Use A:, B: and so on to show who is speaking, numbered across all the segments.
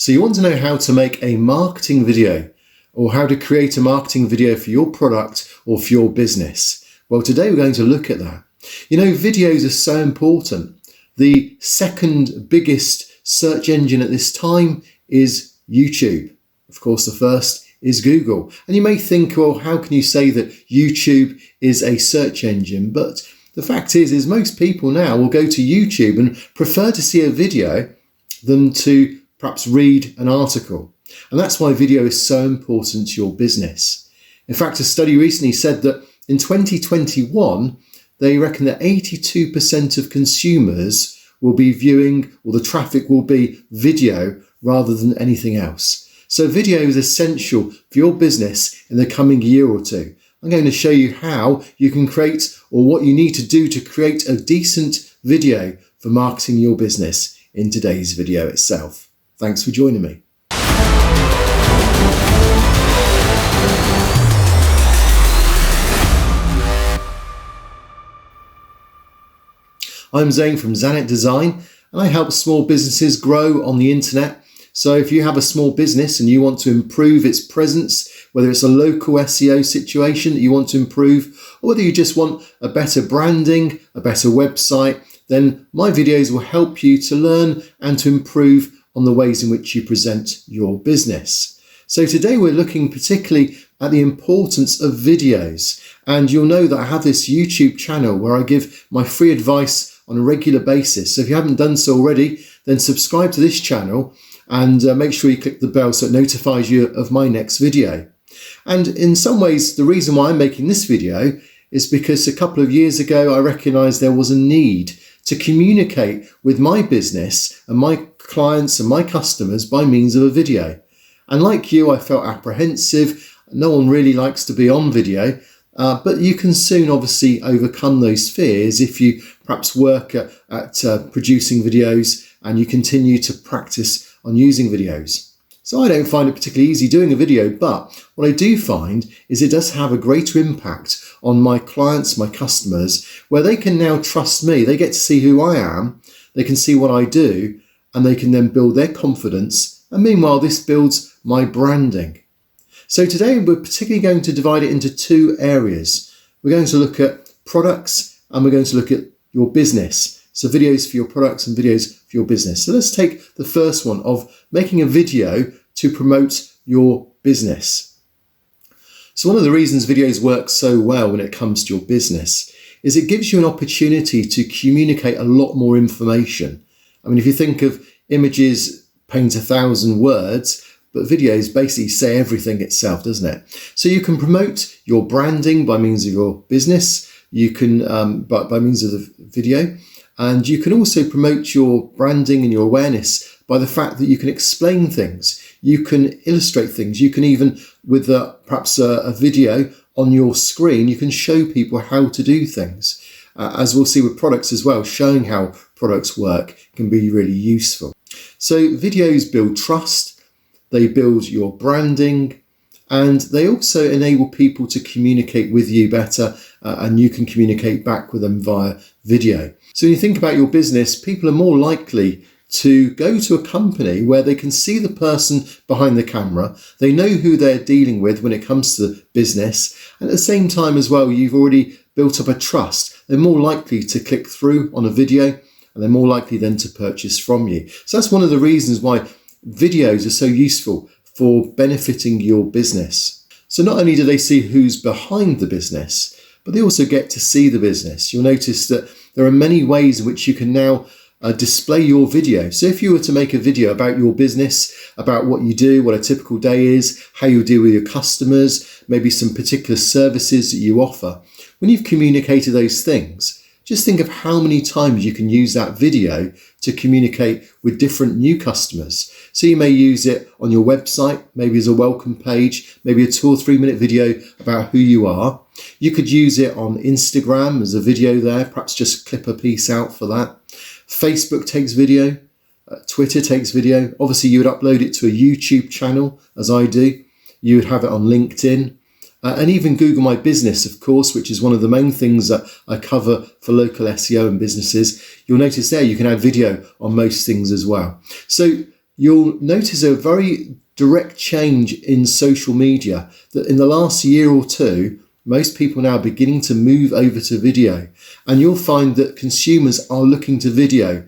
A: So you want to know how to make a marketing video or how to create a marketing video for your product or for your business. Well, today we're going to look at that. You know, videos are so important. The second biggest search engine at this time is YouTube. Of course, the first is Google. And you may think, well, how can you say that YouTube is a search engine? But the fact is most people now will go to YouTube and prefer to see a video than to perhaps read an article. And that's why video is so important to your business. In fact, a study recently said that in 2021, they reckon that 82% of consumers will be viewing, or the traffic will be video rather than anything else. So video is essential for your business in the coming year or two. I'm going to show you how you can create, or what you need to do to create a decent video for marketing your business in today's video itself. Thanks for joining me. I'm Zane from Zanet Design, and I help small businesses grow on the internet. So if you have a small business and you want to improve its presence, whether it's a local SEO situation that you want to improve, or whether you just want a better branding, a better website, then my videos will help you to learn and to improve on the ways in which you present your business. So today we're looking particularly at the importance of videos. And you'll know that I have this YouTube channel where I give my free advice on a regular basis. So if you haven't done so already, then subscribe to this channel and make sure you click the bell so it notifies you of my next video. And in some ways, the reason why I'm making this video is because a couple of years ago, I recognized there was a need to communicate with my business and my clients and my customers by means of a video. And like you, I felt apprehensive. No one really likes to be on video, but you can soon obviously overcome those fears if you perhaps work at producing videos and you continue to practice on using videos. So I don't find it particularly easy doing a video, but what I do find is it does have a greater impact on my clients, my customers, where they can now trust me. They get to see who I am, they can see what I do, and they can then build their confidence. And meanwhile, this builds my branding. So today we're particularly going to divide it into two areas. We're going to look at products and we're going to look at your business. So videos for your products and videos for your business. So let's take the first one of making a video to promote your business. So one of the reasons videos work so well when it comes to your business is it gives you an opportunity to communicate a lot more information. I mean, if you think of images paint 1,000 words, but videos basically say everything itself, doesn't it? So you can promote your branding by means of your business. You can, by means of the video. And you can also promote your branding and your awareness by the fact that you can explain things. You can illustrate things. You can even, with perhaps a video on your screen, you can show people how to do things. As we'll see with products as well, showing how products work can be really useful. So videos build trust, they build your branding, and they also enable people to communicate with you better, and you can communicate back with them via video. So when you think about your business, people are more likely to go to a company where they can see the person behind the camera. They know who they're dealing with when it comes to the business. And at the same time as well, you've already built up a trust. They're more likely to click through on a video, and they're more likely then to purchase from you. So that's one of the reasons why videos are so useful for benefiting your business. So not only do they see who's behind the business, but they also get to see the business. You'll notice that there are many ways in which you can now display your video. So if you were to make a video about your business, about what you do, what a typical day is, how you deal with your customers, maybe some particular services that you offer, when you've communicated those things, just think of how many times you can use that video to communicate with different new customers. So you may use it on your website, maybe as a welcome page, maybe a 2 or 3 minute video about who you are. You could use it on Instagram as a video there, perhaps just clip a piece out for that. Facebook takes video, Twitter takes video. Obviously you would upload it to a YouTube channel, as I do. You would have it on LinkedIn. And even Google My Business, of course, which is one of the main things that I cover for local SEO and businesses. You'll notice there you can add video on most things as well. So you'll notice a very direct change in social media, that in the last year or two, most people now are beginning to move over to video, and you'll find that consumers are looking to video.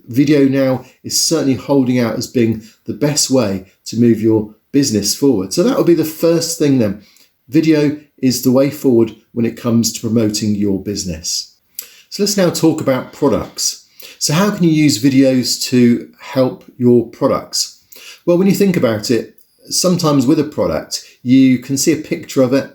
A: Video now is certainly holding out as being the best way to move your business forward. So that would be the first thing then. Video is the way forward when it comes to promoting your business. So let's now talk about products. So how can you use videos to help your products? Well, when you think about it, sometimes with a product, you can see a picture of it,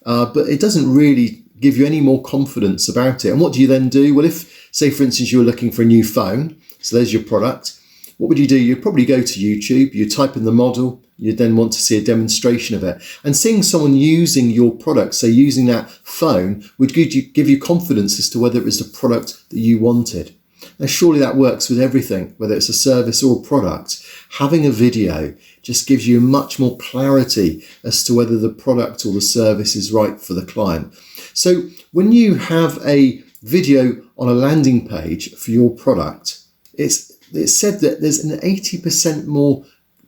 A: but it doesn't really give you any more confidence about it. And what do you then do? Well, if, say, for instance, you're looking for a new phone, so there's your product, what would you do? You'd probably go to YouTube, you type in the model, you'd then want to see a demonstration of it. And seeing someone using your product, say using that phone, would give you confidence as to whether it was the product that you wanted. Now, surely that works with everything, whether it's a service or a product. Having a video just gives you much more clarity as to whether the product or the service is right for the client. So when you have a video on a landing page for your product, it's said that there's an 80% more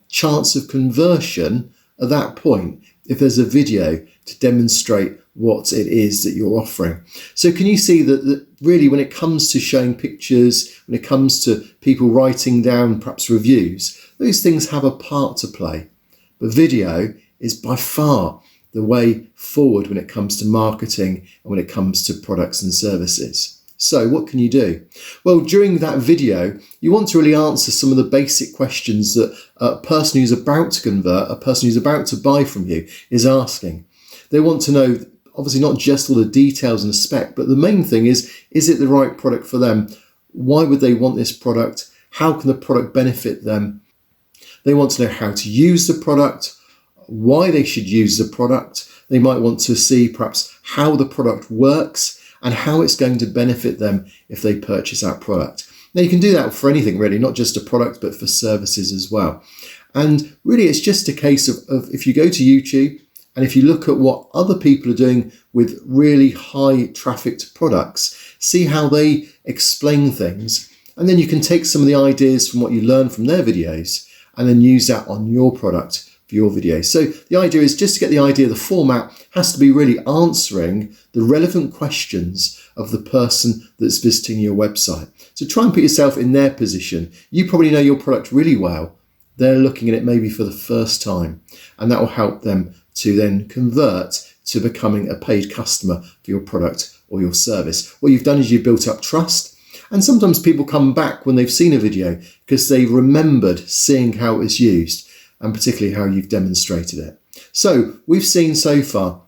A: chance of conversion at that point if there's a video to demonstrate what it is that you're offering. So can you see that really when it comes to showing pictures, when it comes to people writing down perhaps reviews, those things have a part to play. But video is by far the way forward when it comes to marketing and when it comes to products and services. So what can you do? Well, during that video, you want to really answer some of the basic questions that a person who's about to convert, a person who's about to buy from you is asking. They want to know, obviously, not just all the details and the spec, but the main thing is it the right product for them? Why would they want this product? How can the product benefit them? They want to know how to use the product, why they should use the product. They might want to see perhaps how the product works and how it's going to benefit them if they purchase that product. Now, you can do that for anything really, not just a product, but for services as well. And really, it's just a case of if you go to YouTube and if you look at what other people are doing with really high trafficked products, see how they explain things. And then you can take some of the ideas from what you learn from their videos and then use that on your product for your video. So the idea is just to get the idea, the format has to be really answering the relevant questions of the person that's visiting your website. So try and put yourself in their position. You probably know your product really well. They're looking at it maybe for the first time, and that will help them to then convert to becoming a paid customer for your product or your service. What you've done is you've built up trust. And sometimes people come back when they've seen a video because they remembered seeing how it was used, and particularly how you've demonstrated it. So we've seen so far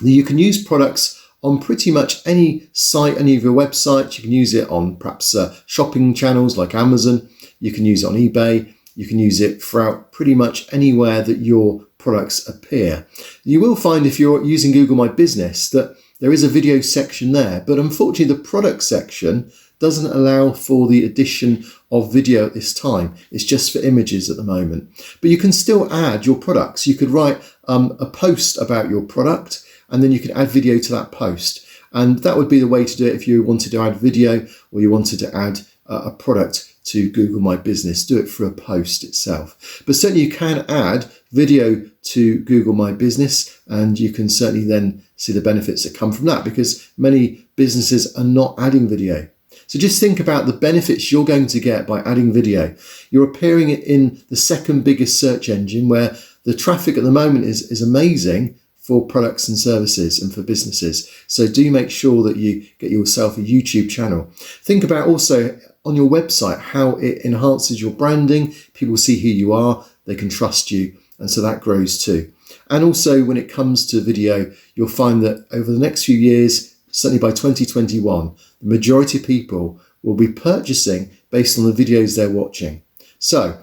A: that you can use products on pretty much any site, any of your websites. You can use it on perhaps shopping channels like Amazon. You can use it on eBay. You can use it throughout pretty much anywhere that your products appear. You will find if you're using Google My Business that there is a video section there, but unfortunately the product section doesn't allow for the addition of video at this time. It's just for images at the moment. But you can still add your products. You could write a post about your product, and then you could add video to that post. And that would be the way to do it if you wanted to add video or you wanted to add a product to Google My Business. Do it through a post itself. But certainly you can add video to Google My Business, and you can certainly then see the benefits that come from that, because many businesses are not adding video. So just think about the benefits you're going to get by adding video. You're appearing in the second biggest search engine, where the traffic at the moment is amazing for products and services and for businesses. So do make sure that you get yourself a YouTube channel. Think about also on your website how it enhances your branding. People see who you are, they can trust you, and so that grows too. And also when it comes to video, you'll find that over the next few years, certainly by 2021, the majority of people will be purchasing based on the videos they're watching. So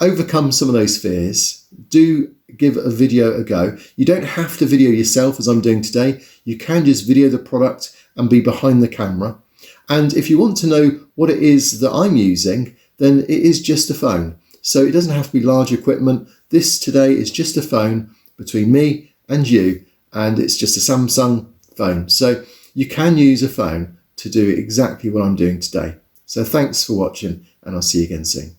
A: overcome some of those fears. Do give a video a go. You don't have to video yourself as I'm doing today. You can just video the product and be behind the camera. And if you want to know what it is that I'm using, then it is just a phone. So it doesn't have to be large equipment. This today is just a phone between me and you, and it's just a Samsung phone. So you can use a phone to do exactly what I'm doing today. So thanks for watching, and I'll see you again soon.